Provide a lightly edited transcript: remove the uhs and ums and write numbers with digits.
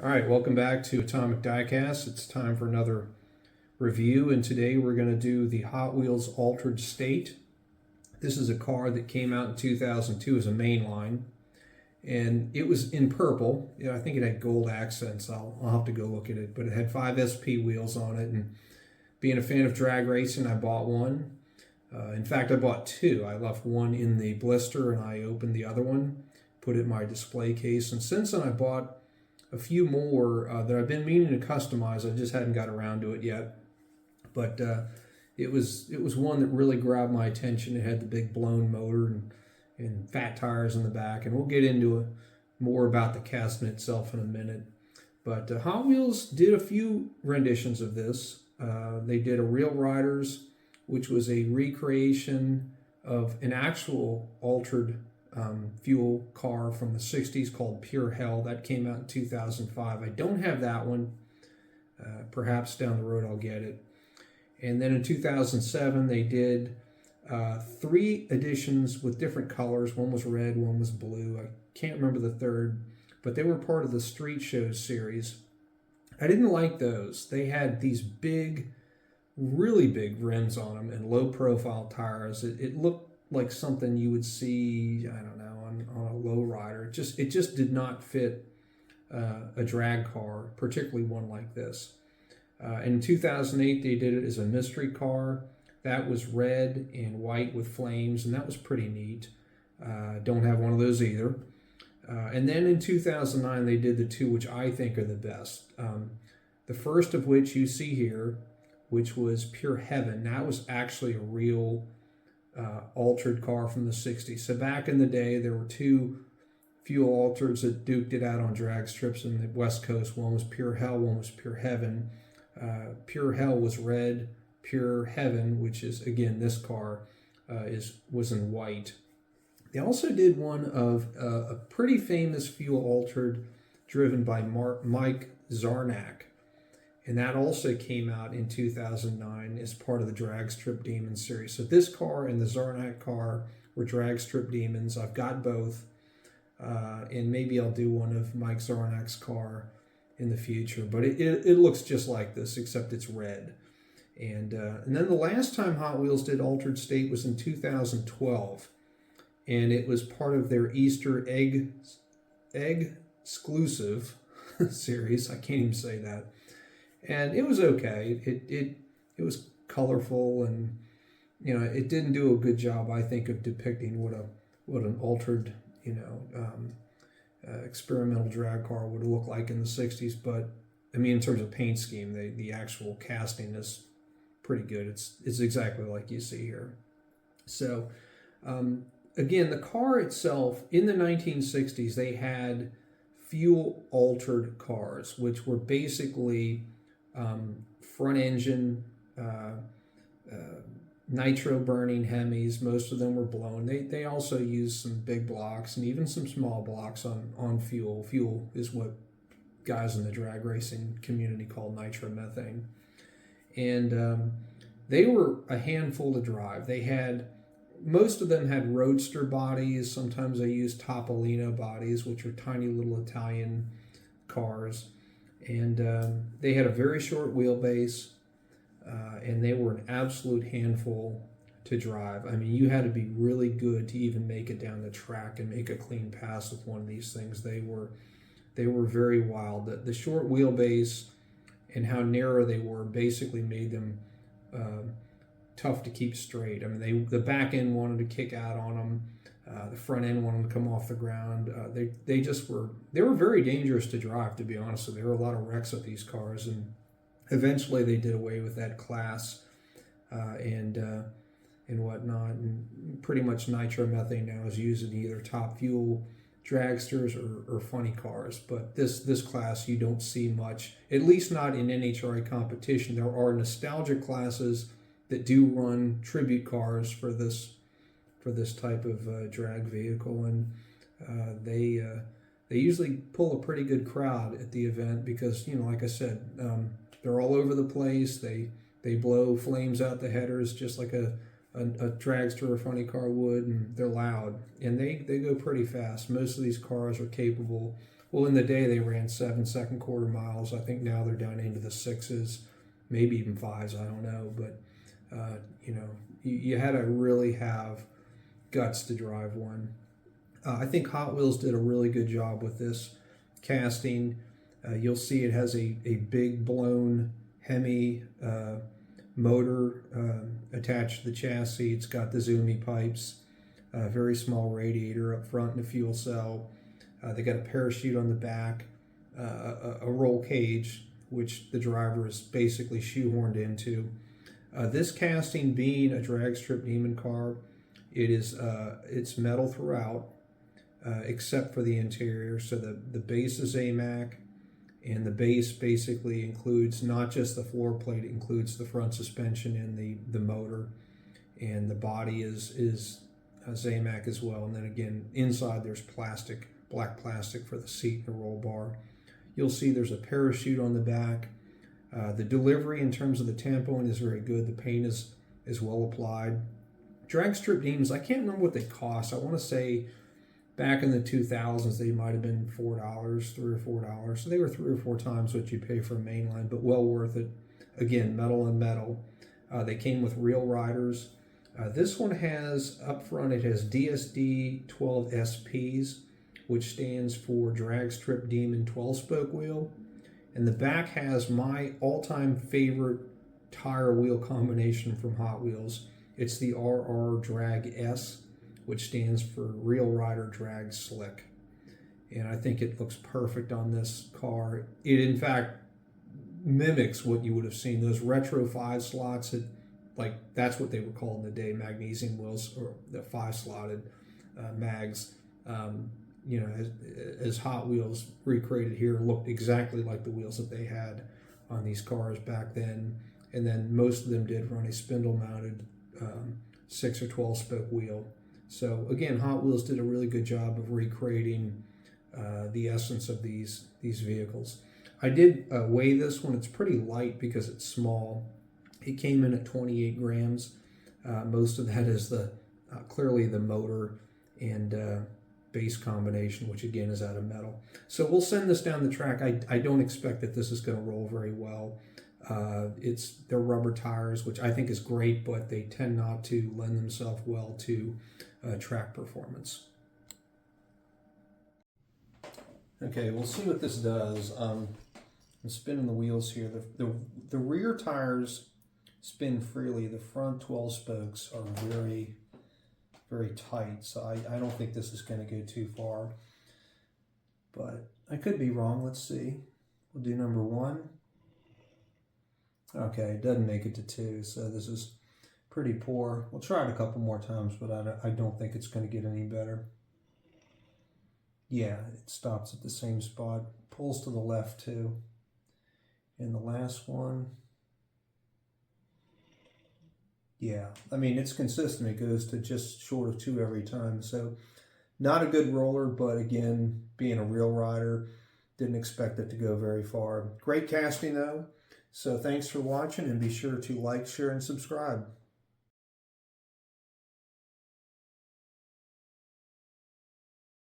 All right, welcome back to Atomic Diecast. It's time for another review, and today we're going to do the Hot Wheels Altered State. This is a car that came out in 2002 as a mainline, and it was in purple. I think it had gold accents. I'll have to go look at it, but it had 5 SP wheels on it, and being a fan of drag racing, I bought one. In fact, I bought 2. I left one in the blister, and I opened the other one, put it in my display case, and since then I bought a few more that I've been meaning to customize. I just hadn't got around to it yet. But it was one that really grabbed my attention. It had the big blown motor and fat tires in the back. And we'll get into more about the Castle itself in a minute. But Hot Wheels did a few renditions of this. They did a Real Riders, which was a recreation of an actual altered fuel car from the 60s called Pure Hell. That came out in 2005. I don't have that one. Perhaps down the road I'll get it. And then in 2007 they did 3 editions with different colors. One was red, one was blue. I can't remember the third, but they were part of the Street Shows series. I didn't like those. They had these big, really big rims on them and low profile tires. It looked like something you would see, I don't know, on a lowrider. It just did not fit a drag car, particularly one like this. In 2008, they did it as a mystery car. That was red and white with flames, and that was pretty neat. Don't have one of those either. And then in 2009, they did the 2 which I think are the best. The first of which you see here, which was Pure Heaven. That was actually a real altered car from the 60s. So back in the day, there were 2 fuel alters that duked it out on drag strips in the West Coast. One was Pure Hell, one was Pure Heaven. Pure Hell was red. Pure Heaven, which is again this car, was in white. They also did one of a pretty famous fuel altered driven by Mike Zarnak. And that also came out in 2009 as part of the Drag Strip Demons series. So this car and the Zarnak car were Drag Strip Demons. I've got both. And maybe I'll do one of Mike Zarnak's car in the future. But it looks just like this, except it's red. And then the last time Hot Wheels did Altered State was in 2012. And it was part of their Easter egg exclusive series. I can't even say that. And it was okay. It was colorful, and it didn't do a good job, I think, of depicting what an altered experimental drag car would look like in the 60s. But I mean, in terms of paint scheme, the actual casting is pretty good. It's exactly like you see here. So again, the car itself in the 1960s, they had fuel altered cars, which were basically front engine nitro burning Hemis. Most of them were blown. They also used some big blocks and even some small blocks on fuel. Fuel is what guys in the drag racing community call nitromethane. And they were a handful to drive. Most of them had roadster bodies. Sometimes they used Topolino bodies, which are tiny little Italian cars. And they had a very short wheelbase, and they were an absolute handful to drive. I mean, you had to be really good to even make it down the track and make a clean pass with one of these things. They were very wild. The short wheelbase and how narrow they were basically made them tough to keep straight. I mean, the back end wanted to kick out on them. The front end wanted to come off the ground. They were very dangerous to drive, to be honest with you. There were a lot of wrecks with these cars, and eventually they did away with that class and whatnot. And pretty much nitromethane now is used in either top fuel dragsters or funny cars. But this class you don't see much, at least not in NHRA competition. There are nostalgia classes that do run tribute cars for this type of drag vehicle, and they usually pull a pretty good crowd at the event because, like I said, they're all over the place. They blow flames out the headers just like a dragster or funny car would, and they're loud, and they go pretty fast. Most of these cars are capable Well, in the day they ran 7 second quarter miles. I think now they're down into the 6s, maybe even 5s. I don't know, but you know, you had to really have guts to drive one. I think Hot Wheels did a really good job with this casting. You'll see it has a big blown Hemi motor attached to the chassis. It's got the Zoomy pipes, a very small radiator up front and a fuel cell. They got a parachute on the back, a roll cage, which the driver is basically shoehorned into. This casting being a drag strip Demon car, it's metal throughout, except for the interior. So the base is AMAC, and the base basically includes not just the floor plate, it includes the front suspension and the motor, and the body is AMAC as well. And then again, inside there's black plastic for the seat and the roll bar. You'll see there's a parachute on the back. The delivery in terms of the tampoing is very good. The paint is well applied. Drag strip Demons, I can't remember what they cost. I want to say back in the 2000s they might have been $4, $3 or $4. So they were 3 or 4 times what you pay for a mainline, but well worth it. Again, metal on metal. They came with real riders. This one has, up front, it has DSD 12 SPs, which stands for Drag Strip Demon 12-spoke wheel. And the back has my all-time favorite tire wheel combination from Hot Wheels. It's the RR Drag S, which stands for Real Rider Drag Slick. And I think it looks perfect on this car. It, in fact, mimics what you would have seen. Those retro 5 slots, that's what they were called in the day, magnesium wheels, or the 5-slotted mags. You know, as Hot Wheels recreated here, looked exactly like the wheels that they had on these cars back then. And then most of them did run a spindle-mounted 6 or 12-spoke wheel. So again, Hot Wheels did a really good job of recreating the essence of these vehicles. I did weigh this one. It's pretty light because it's small. It came in at 28 grams. Most of that is clearly the motor and base combination, which again is out of metal. So we'll send this down the track. I don't expect that this is going to roll very well. They're rubber tires, which I think is great, but they tend not to lend themselves well to track performance. Okay, we'll see what this does. I'm spinning the wheels here. The rear tires spin freely. The front 12 spokes are very, very tight, so I don't think this is going to go too far. But I could be wrong. Let's see. We'll do number 1. Okay, it doesn't make it to 2, so this is pretty poor. We'll try it a couple more times, but I don't think it's going to get any better. Yeah, it stops at the same spot. Pulls to the left, too. And the last one, yeah, I mean, it's consistent. It goes to just short of 2 every time. So not a good roller, but again, being a real rider, didn't expect it to go very far. Great casting, though. So thanks for watching, and be sure to like, share, and subscribe.